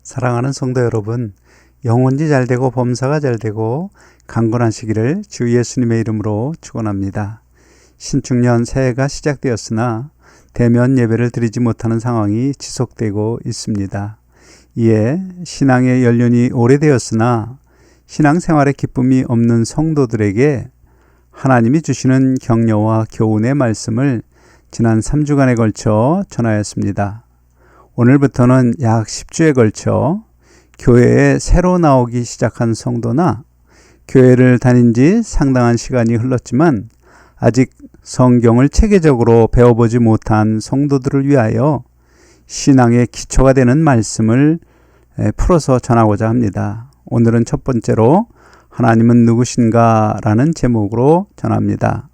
사랑하는 성도 여러분, 영혼이 잘되고 범사가 잘되고 강건하시기를 주 예수님의 이름으로 축원합니다. 신축년 새해가 시작되었으나 대면 예배를 드리지 못하는 상황이 지속되고 있습니다. 이에 신앙의 연륜이 오래되었으나 신앙생활에 기쁨이 없는 성도들에게 하나님이 주시는 격려와 교훈의 말씀을 지난 3주간에 걸쳐 전하였습니다. 오늘부터는 약 10주에 걸쳐 교회에 새로 나오기 시작한 성도나 교회를 다닌 지 상당한 시간이 흘렀지만 아직 성경을 체계적으로 배워보지 못한 성도들을 위하여 신앙의 기초가 되는 말씀을 풀어서 전하고자 합니다. 오늘은 첫 번째로 하나님은 누구신가 라는 제목으로 전합니다.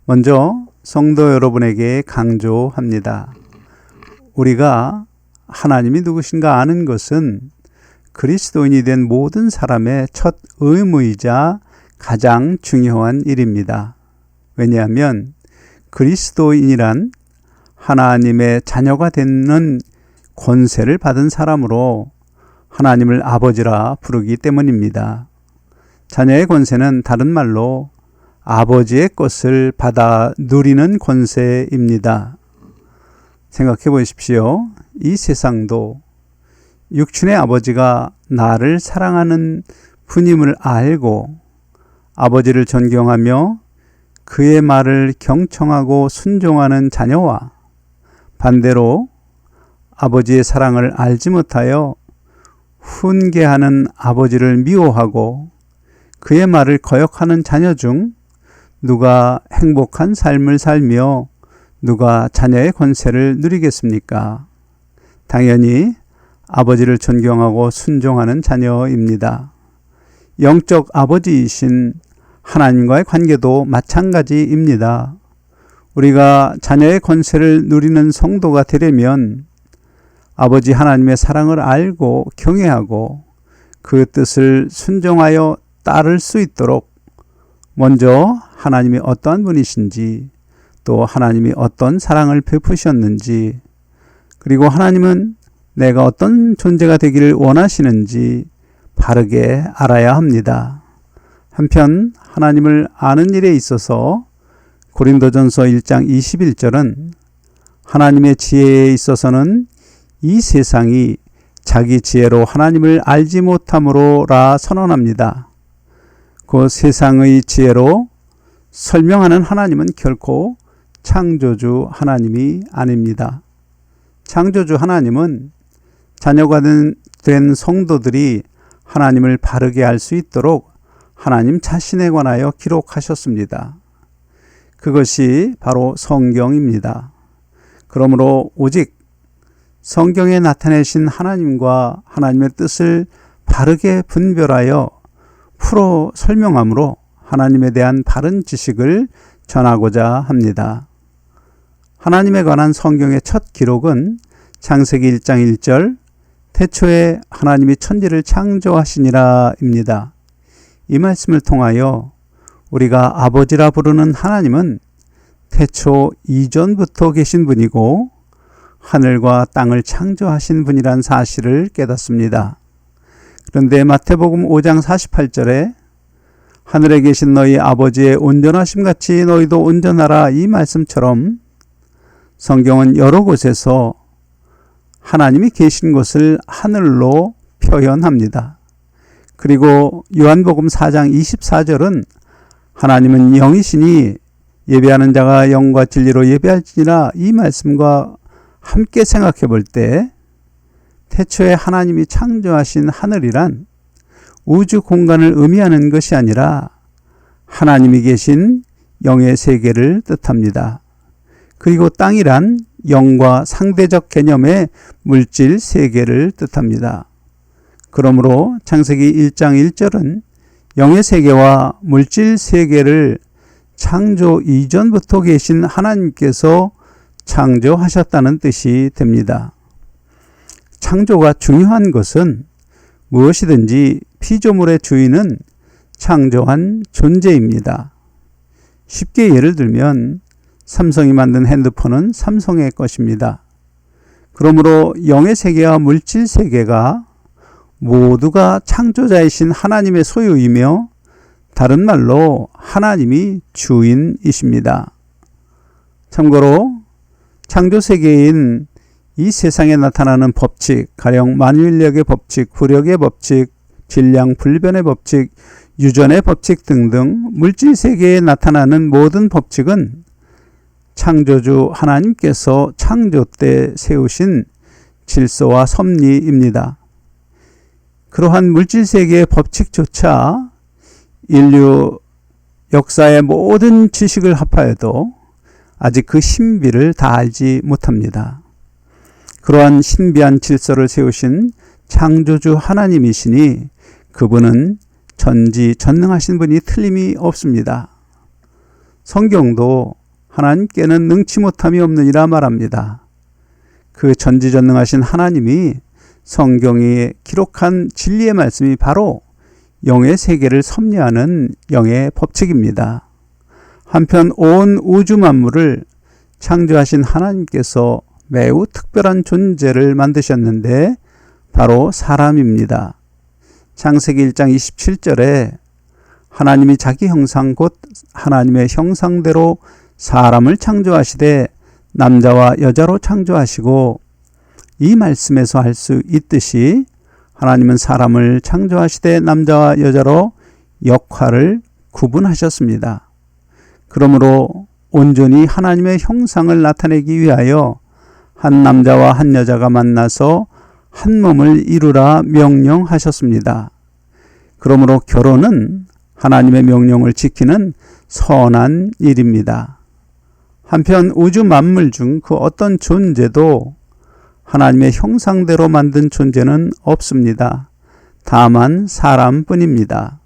먼저 성도 여러분에게 강조합니다. 우리가 하나님이 누구신가 아는 것은 그리스도인이 된 모든 사람의 첫 의무이자 가장 중요한 일입니다. 왜냐하면 그리스도인이란 하나님의 자녀가 되는 권세를 받은 사람으로 하나님을 아버지라 부르기 때문입니다. 자녀의 권세는 다른 말로 아버지의 것을 받아 누리는 권세입니다. 생각해 보십시오. 이 세상도 육신의 아버지가 나를 사랑하는 분임을 알고 아버지를 존경하며 그의 말을 경청하고 순종하는 자녀와 반대로 아버지의 사랑을 알지 못하여 훈계하는 아버지를 미워하고 그의 말을 거역하는 자녀 중 누가 행복한 삶을 살며 누가 자녀의 권세를 누리겠습니까? 당연히 아버지를 존경하고 순종하는 자녀입니다. 영적 아버지이신 하나님과의 관계도 마찬가지입니다. 우리가 자녀의 권세를 누리는 성도가 되려면 아버지 하나님의 사랑을 알고 경외하고 그 뜻을 순종하여 따를 수 있도록 먼저 하나님이 어떠한 분이신지 또 하나님이 어떤 사랑을 베푸셨는지 그리고 하나님은 내가 어떤 존재가 되기를 원하시는지 바르게 알아야 합니다. 한편 하나님을 아는 일에 있어서 고린도전서 1장 21절은 하나님의 지혜에 있어서는 이 세상이 자기 지혜로 하나님을 알지 못함으로라 선언합니다. 그 세상의 지혜로 설명하는 하나님은 결코 창조주 하나님이 아닙니다. 창조주 하나님은 자녀가 된 성도들이 하나님을 바르게 알 수 있도록 하나님 자신에 관하여 기록하셨습니다. 그것이 바로 성경입니다. 그러므로 오직 성경에 나타내신 하나님과 하나님의 뜻을 바르게 분별하여 풀어 설명함으로 하나님에 대한 바른 지식을 전하고자 합니다. 하나님에 관한 성경의 첫 기록은 창세기 1장 1절 태초에 하나님이 천지를 창조하시니라 입니다. 이 말씀을 통하여 우리가 아버지라 부르는 하나님은 태초 이전부터 계신 분이고 하늘과 땅을 창조하신 분이란 사실을 깨닫습니다. 그런데 마태복음 5장 48절에 하늘에 계신 너희 아버지의 온전하심 같이 너희도 온전하라 이 말씀처럼 성경은 여러 곳에서 하나님이 계신 곳을 하늘로 표현합니다. 그리고 요한복음 4장 24절은 하나님은 영이시니 예배하는 자가 영과 진리로 예배할지니라 이 말씀과 함께 생각해 볼 때 태초에 하나님이 창조하신 하늘이란 우주 공간을 의미하는 것이 아니라 하나님이 계신 영의 세계를 뜻합니다. 그리고 땅이란 영과 상대적 개념의 물질 세계를 뜻합니다. 그러므로 창세기 1장 1절은 영의 세계와 물질 세계를 창조 이전부터 계신 하나님께서 창조하셨다는 뜻이 됩니다. 창조가 중요한 것은 무엇이든지 피조물의 주인은 창조한 존재입니다. 쉽게 예를 들면 삼성이 만든 핸드폰은 삼성의 것입니다. 그러므로 영의 세계와 물질 세계가 모두가 창조자이신 하나님의 소유이며 다른 말로 하나님이 주인이십니다. 참고로 창조 세계인 이 세상에 나타나는 법칙, 가령 만유인력의 법칙, 구력의 법칙, 질량 불변의 법칙, 유전의 법칙 등등 물질 세계에 나타나는 모든 법칙은 창조주 하나님께서 창조 때 세우신 질서와 섭리입니다. 그러한 물질 세계의 법칙조차 인류 역사의 모든 지식을 합하여도 아직 그 신비를 다 알지 못합니다. 그러한 신비한 질서를 세우신 창조주 하나님이시니 그분은 전지전능하신 분이 틀림이 없습니다. 성경도 하나님께는 능치 못함이 없느니라 말합니다. 그 전지전능하신 하나님이 성경에 기록한 진리의 말씀이 바로 영의 세계를 섭리하는 영의 법칙입니다. 한편 온 우주 만물을 창조하신 하나님께서 매우 특별한 존재를 만드셨는데 바로 사람입니다. 창세기 1장 27절에 하나님이 자기 형상 곧 하나님의 형상대로 사람을 창조하시되 남자와 여자로 창조하시고, 이 말씀에서 알 수 있듯이 하나님은 사람을 창조하시되 남자와 여자로 역할을 구분하셨습니다. 그러므로 온전히 하나님의 형상을 나타내기 위하여 한 남자와 한 여자가 만나서 한 몸을 이루라 명령하셨습니다. 그러므로 결혼은 하나님의 명령을 지키는 선한 일입니다. 한편 우주 만물 중 그 어떤 존재도 하나님의 형상대로 만든 존재는 없습니다. 다만 사람뿐입니다.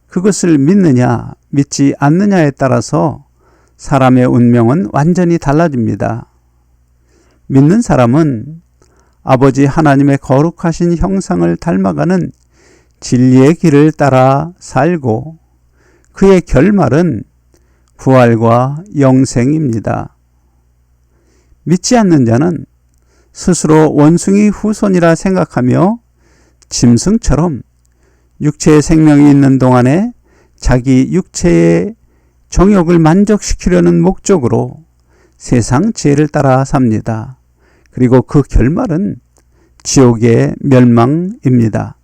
그것을 믿느냐 믿지 않느냐에 따라서 사람의 운명은 완전히 달라집니다. 믿는 사람은 아버지 하나님의 거룩하신 형상을 닮아가는 진리의 길을 따라 살고 그의 결말은 부활과 영생입니다. 믿지 않는 자는 스스로 원숭이 후손이라 생각하며 짐승처럼 육체의 생명이 있는 동안에 자기 육체의 정욕을 만족시키려는 목적으로 세상 지혜를 따라 삽니다. 그리고 그 결말은 지옥의 멸망입니다.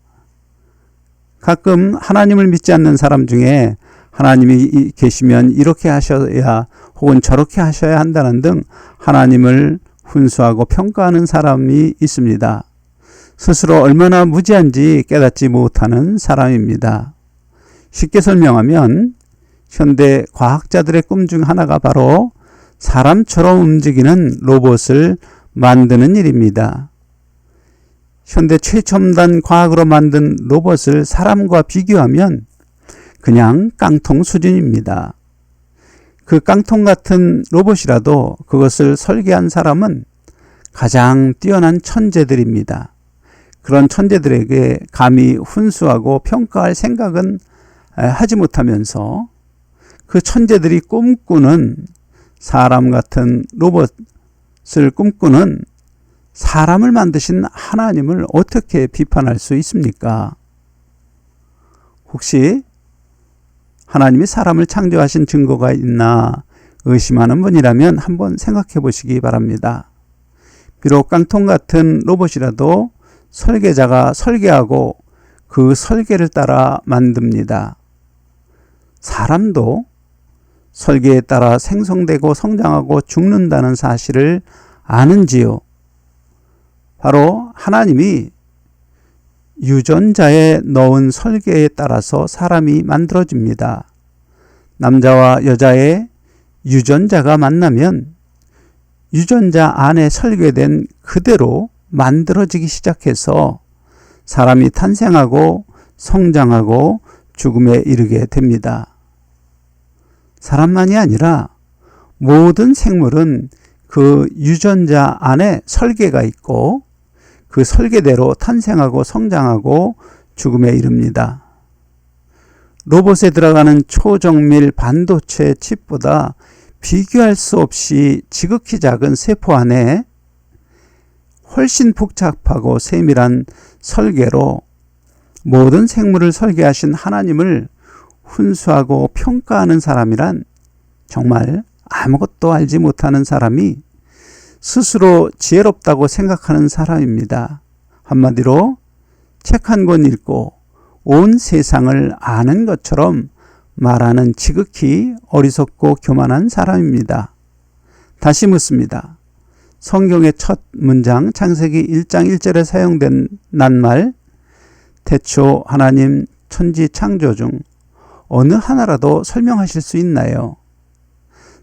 가끔 하나님을 믿지 않는 사람 중에 하나님이 계시면 이렇게 하셔야 혹은 저렇게 하셔야 한다는 등 하나님을 훈수하고 평가하는 사람이 있습니다. 스스로 얼마나 무지한지 깨닫지 못하는 사람입니다. 쉽게 설명하면 현대 과학자들의 꿈 중 하나가 바로 사람처럼 움직이는 로봇을 만드는 일입니다. 현대 최첨단 과학으로 만든 로봇을 사람과 비교하면 그냥 깡통 수준입니다. 그 깡통 같은 로봇이라도 그것을 설계한 사람은 가장 뛰어난 천재들입니다. 그런 천재들에게 감히 훈수하고 평가할 생각은 하지 못하면서 그 천재들이 꿈꾸는 사람 같은 로봇을 꿈꾸는 사람을 만드신 하나님을 어떻게 비판할 수 있습니까? 혹시 하나님이 사람을 창조하신 증거가 있나 의심하는 분이라면 한번 생각해 보시기 바랍니다. 비록 깡통 같은 로봇이라도 설계자가 설계하고 그 설계를 따라 만듭니다. 사람도 설계에 따라 생성되고 성장하고 죽는다는 사실을 아는지요? 바로 하나님이 유전자에 넣은 설계에 따라서 사람이 만들어집니다. 남자와 여자의 유전자가 만나면 유전자 안에 설계된 그대로 만들어지기 시작해서 사람이 탄생하고 성장하고 죽음에 이르게 됩니다. 사람만이 아니라 모든 생물은 그 유전자 안에 설계가 있고 그 설계대로 탄생하고 성장하고 죽음에 이릅니다. 로봇에 들어가는 초정밀 반도체 칩보다 비교할 수 없이 지극히 작은 세포 안에 훨씬 복잡하고 세밀한 설계로 모든 생물을 설계하신 하나님을 훈수하고 평가하는 사람이란 정말 아무것도 알지 못하는 사람이 스스로 지혜롭다고 생각하는 사람입니다. 한마디로 책 한 권 읽고 온 세상을 아는 것처럼 말하는 지극히 어리석고 교만한 사람입니다. 다시 묻습니다. 성경의 첫 문장 창세기 1장 1절에 사용된 낱말 태초 하나님 천지 창조 중 어느 하나라도 설명하실 수 있나요?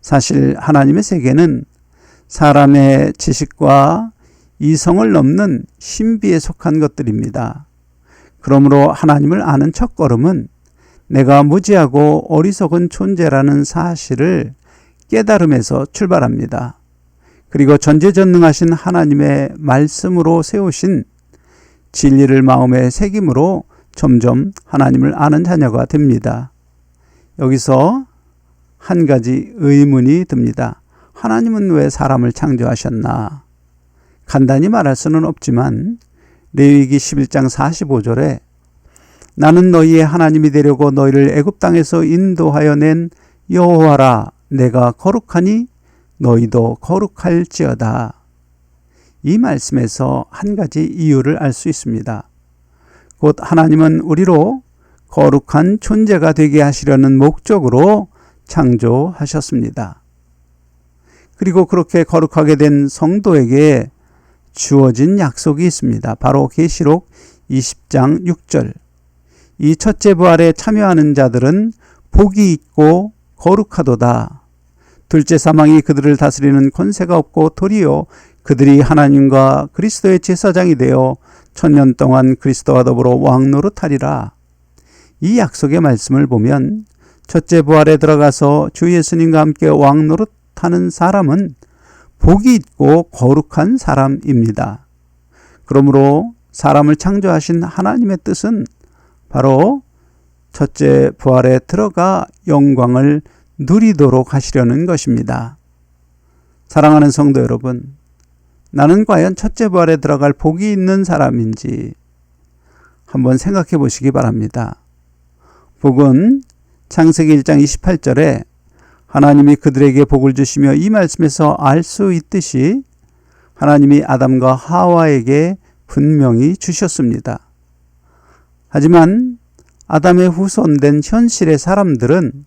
사실 하나님의 세계는 사람의 지식과 이성을 넘는 신비에 속한 것들입니다. 그러므로 하나님을 아는 첫걸음은 내가 무지하고 어리석은 존재라는 사실을 깨달음에서 출발합니다. 그리고 전지전능하신 하나님의 말씀으로 세우신 진리를 마음에 새김으로 점점 하나님을 아는 자녀가 됩니다. 여기서 한 가지 의문이 듭니다. 하나님은 왜 사람을 창조하셨나? 간단히 말할 수는 없지만 레위기 11장 45절에 나는 너희의 하나님이 되려고 너희를 애굽 땅에서 인도하여 낸 여호와라 내가 거룩하니 너희도 거룩할지어다. 이 말씀에서 한 가지 이유를 알 수 있습니다. 곧 하나님은 우리로 거룩한 존재가 되게 하시려는 목적으로 창조하셨습니다. 그리고 그렇게 거룩하게 된 성도에게 주어진 약속이 있습니다. 바로 계시록 20장 6절. 이 첫째 부활에 참여하는 자들은 복이 있고 거룩하도다. 둘째 사망이 그들을 다스리는 권세가 없고 도리어 그들이 하나님과 그리스도의 제사장이 되어 1000년 동안 그리스도와 더불어 왕노릇하리라. 이 약속의 말씀을 보면 첫째 부활에 들어가서 주 예수님과 함께 왕노릇하는 사람은 복이 있고 거룩한 사람입니다. 그러므로 사람을 창조하신 하나님의 뜻은 바로 첫째 부활에 들어가 영광을 누리도록 하시려는 것입니다. 사랑하는 성도 여러분, 나는 과연 첫째 부활에 들어갈 복이 있는 사람인지 한번 생각해 보시기 바랍니다. 복은 창세기 1장 28절에 하나님이 그들에게 복을 주시며 이 말씀에서 알 수 있듯이 하나님이 아담과 하와에게 분명히 주셨습니다. 하지만 아담의 후손된 현실의 사람들은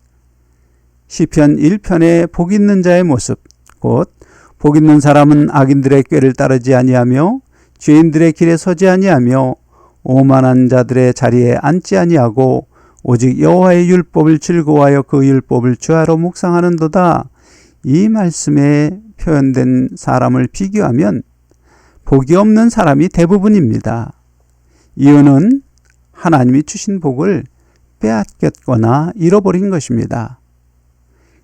시편 1편의 복 있는 자의 모습, 곧 복 있는 사람은 악인들의 꾀를 따르지 아니하며 죄인들의 길에 서지 아니하며 오만한 자들의 자리에 앉지 아니하고 오직 여호와의 율법을 즐거워하여 그 율법을 주야로 묵상하는도다. 이 말씀에 표현된 사람을 비교하면 복이 없는 사람이 대부분입니다. 이유는 하나님이 주신 복을 빼앗겼거나 잃어버린 것입니다.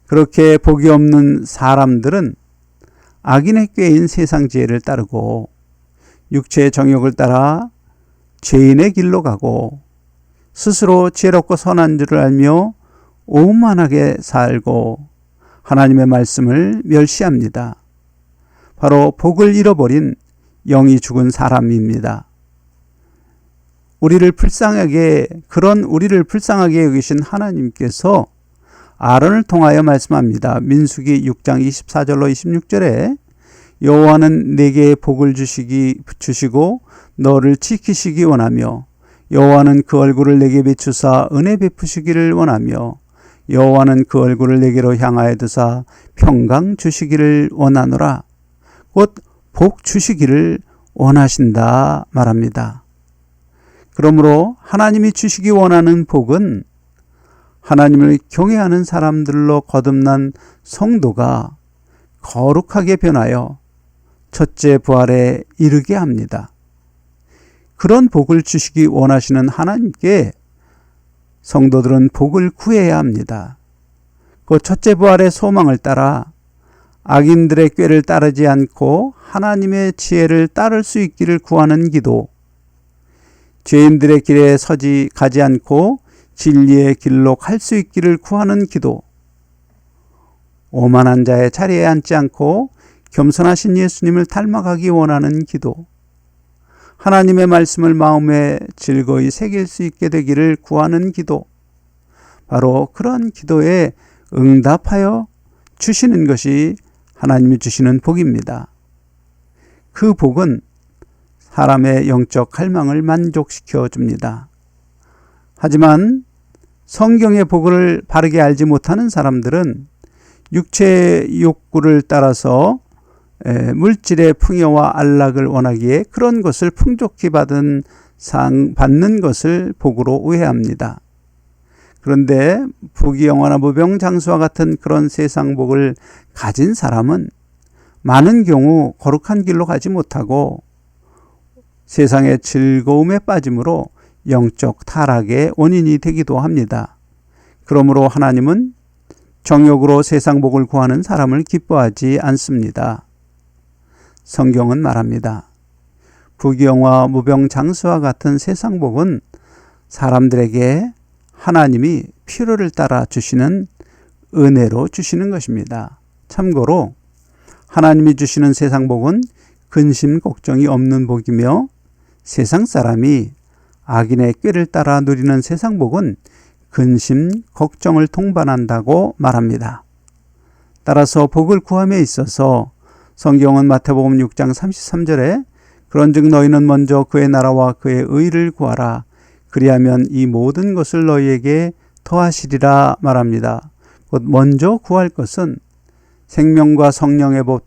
그렇게 복이 없는 사람들은 악인의 꾀인 세상 지혜를 따르고 육체의 정욕을 따라 죄인의 길로 가고 스스로 지혜롭고 선한 줄을 알며 오만하게 살고 하나님의 말씀을 멸시합니다. 바로 복을 잃어버린 영이 죽은 사람입니다. 우리를 불쌍하게 여기신 하나님께서 아론을 통하여 말씀합니다. 민수기 6장 24절로 26절에 여호와는 내게 복을 주시고 너를 지키시기 원하며 여호와는 그 얼굴을 내게 비추사 은혜 베푸시기를 원하며 여호와는 그 얼굴을 내게로 향하여 두사 평강 주시기를 원하노라. 곧 복 주시기를 원하신다 말합니다. 그러므로 하나님이 주시기 원하는 복은 하나님을 경외하는 사람들로 거듭난 성도가 거룩하게 변하여 첫째 부활에 이르게 합니다. 그런 복을 주시기 원하시는 하나님께 성도들은 복을 구해야 합니다. 그 첫째 부활의 소망을 따라 악인들의 꾀를 따르지 않고 하나님의 지혜를 따를 수 있기를 구하는 기도, 죄인들의 길에 가지 않고 진리의 길로 갈 수 있기를 구하는 기도, 오만한 자의 자리에 앉지 않고 겸손하신 예수님을 닮아가기 원하는 기도, 하나님의 말씀을 마음에 즐거이 새길 수 있게 되기를 구하는 기도, 바로 그런 기도에 응답하여 주시는 것이 하나님이 주시는 복입니다. 그 복은 사람의 영적 갈망을 만족시켜 줍니다. 하지만 성경의 복을 바르게 알지 못하는 사람들은 육체의 욕구를 따라서 물질의 풍요와 안락을 원하기에 그런 것을 풍족히 받는 것을 복으로 오해합니다. 그런데 부귀영화나 무병장수와 같은 그런 세상 복을 가진 사람은 많은 경우 거룩한 길로 가지 못하고 세상의 즐거움에 빠짐으로 영적 타락의 원인이 되기도 합니다. 그러므로 하나님은 정욕으로 세상 복을 구하는 사람을 기뻐하지 않습니다. 성경은 말합니다. 부귀영화 무병장수와 같은 세상 복은 사람들에게 하나님이 필요를 따라 주시는 은혜로 주시는 것입니다. 참고로 하나님이 주시는 세상 복은 근심 걱정이 없는 복이며 세상 사람이 악인의 꾀를 따라 누리는 세상 복은 근심 걱정을 동반한다고 말합니다. 따라서 복을 구함에 있어서 성경은 마태복음 6장 33절에 그런즉 너희는 먼저 그의 나라와 그의 의를 구하라. 그리하면 이 모든 것을 너희에게 더하시리라 말합니다. 곧 먼저 구할 것은 생명과 성령의 법,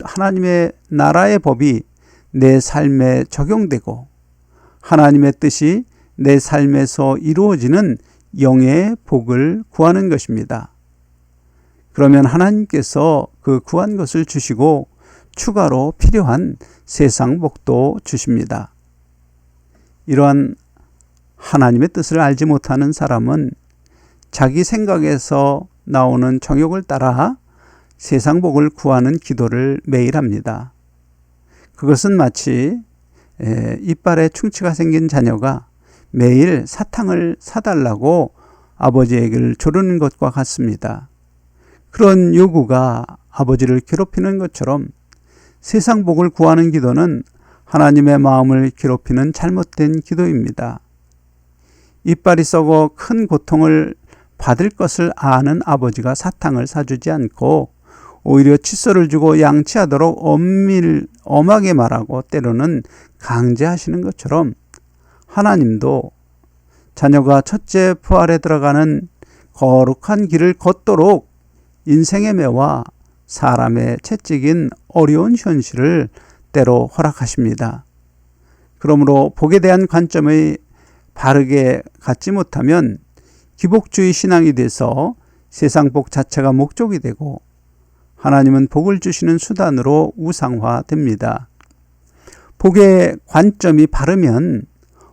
하나님의 나라의 법이 내 삶에 적용되고 하나님의 뜻이 내 삶에서 이루어지는 영의 복을 구하는 것입니다. 그러면 하나님께서 그 구한 것을 주시고 추가로 필요한 세상 복도 주십니다. 이러한 하나님의 뜻을 알지 못하는 사람은 자기 생각에서 나오는 정욕을 따라 세상 복을 구하는 기도를 매일 합니다. 그것은 마치 이빨에 충치가 생긴 자녀가 매일 사탕을 사달라고 아버지에게 조르는 것과 같습니다. 그런 요구가 아버지를 괴롭히는 것처럼 세상 복을 구하는 기도는 하나님의 마음을 괴롭히는 잘못된 기도입니다. 이빨이 썩어 큰 고통을 받을 것을 아는 아버지가 사탕을 사주지 않고 오히려 칫솔을 주고 양치하도록 엄하게 말하고 때로는 강제하시는 것처럼 하나님도 자녀가 첫째 부활에 들어가는 거룩한 길을 걷도록 인생의 매와 사람의 채찍인 어려운 현실을 때로 허락하십니다. 그러므로 복에 대한 관점을 바르게 갖지 못하면 기복주의 신앙이 돼서 세상 복 자체가 목적이 되고 하나님은 복을 주시는 수단으로 우상화됩니다. 복의 관점이 바르면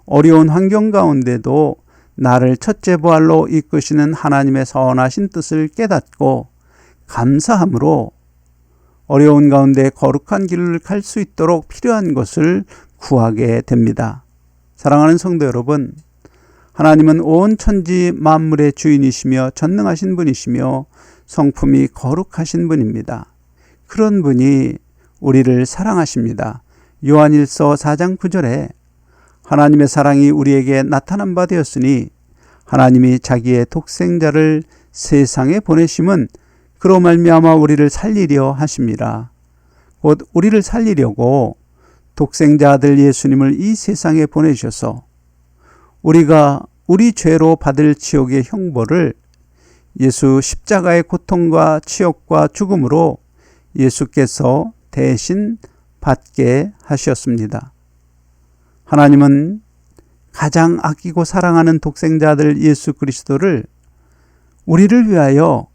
어려운 환경 가운데도 나를 첫째 부활로 이끄시는 하나님의 선하신 뜻을 깨닫고 감사함으로 어려운 가운데 거룩한 길을 갈 수 있도록 필요한 것을 구하게 됩니다. 사랑하는 성도 여러분, 하나님은 온 천지 만물의 주인이시며 전능하신 분이시며 성품이 거룩하신 분입니다. 그런 분이 우리를 사랑하십니다. 요한일서 4장 9절에 하나님의 사랑이 우리에게 나타난 바 되었으니 하나님이 자기의 독생자를 세상에 보내심은 그로 말미암아 우리를 살리려 하심이라. 곧 우리를 살리려고 독생자 아들 예수님을 이 세상에 보내셔서 우리가 우리 죄로 받을 지옥의 형벌을 예수 십자가의 고통과 치욕과 죽음으로 예수께서 대신 받게 하셨습니다. 하나님은 가장 아끼고 사랑하는 독생자 아들 예수 그리스도를 우리를 위하여,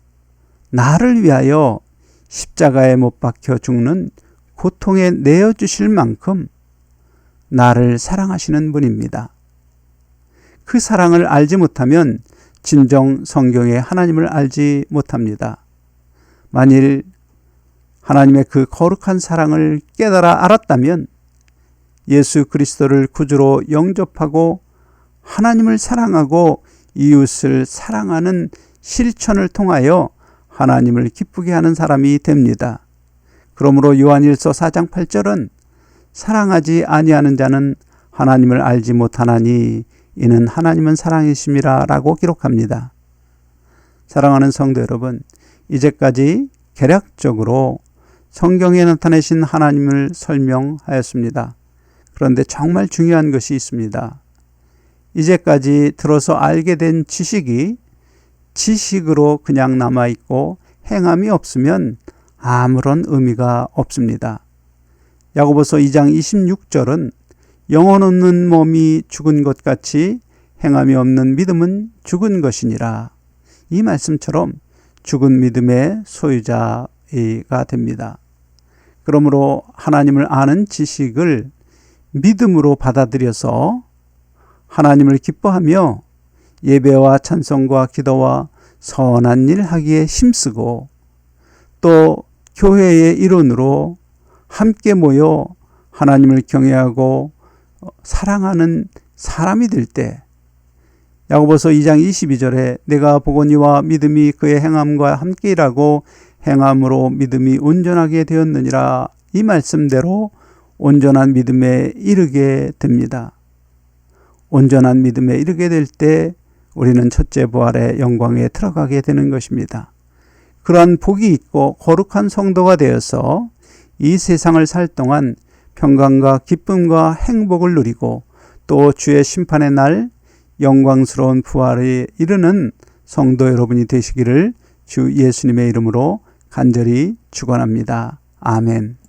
나를 위하여 십자가에 못 박혀 죽는 고통에 내어주실 만큼 나를 사랑하시는 분입니다. 그 사랑을 알지 못하면 진정 성경의 하나님을 알지 못합니다. 만일 하나님의 그 거룩한 사랑을 깨달아 알았다면 예수 그리스도를 구주로 영접하고 하나님을 사랑하고 이웃을 사랑하는 실천을 통하여 하나님을 기쁘게 하는 사람이 됩니다. 그러므로 요한일서 4장 8절은 사랑하지 아니하는 자는 하나님을 알지 못하나니 이는 하나님은 사랑이심이라 라고 기록합니다. 사랑하는 성도 여러분, 이제까지 개략적으로 성경에 나타내신 하나님을 설명하였습니다. 그런데 정말 중요한 것이 있습니다. 이제까지 들어서 알게 된 지식이 지식으로 그냥 남아있고 행함이 없으면 아무런 의미가 없습니다. 야고보서 2장 26절은 영혼 없는 몸이 죽은 것 같이 행함이 없는 믿음은 죽은 것이니라. 이 말씀처럼 죽은 믿음의 소유자가 됩니다. 그러므로 하나님을 아는 지식을 믿음으로 받아들여서 하나님을 기뻐하며 예배와 찬송과 기도와 선한 일 하기에 힘쓰고 또 교회의 일원으로 함께 모여 하나님을 경외하고 사랑하는 사람이 될 때, 야고보서 2장 22절에 내가 보거니와 믿음이 그의 행함과 함께 일하고 행함으로 믿음이 온전하게 되었느니라. 이 말씀대로 온전한 믿음에 이르게 됩니다. 온전한 믿음에 이르게 될 때 우리는 첫째 부활의 영광에 들어가게 되는 것입니다. 그러한 복이 있고 거룩한 성도가 되어서 이 세상을 살 동안 평강과 기쁨과 행복을 누리고 또 주의 심판의 날 영광스러운 부활에 이르는 성도 여러분이 되시기를 주 예수님의 이름으로 간절히 축원합니다. 아멘.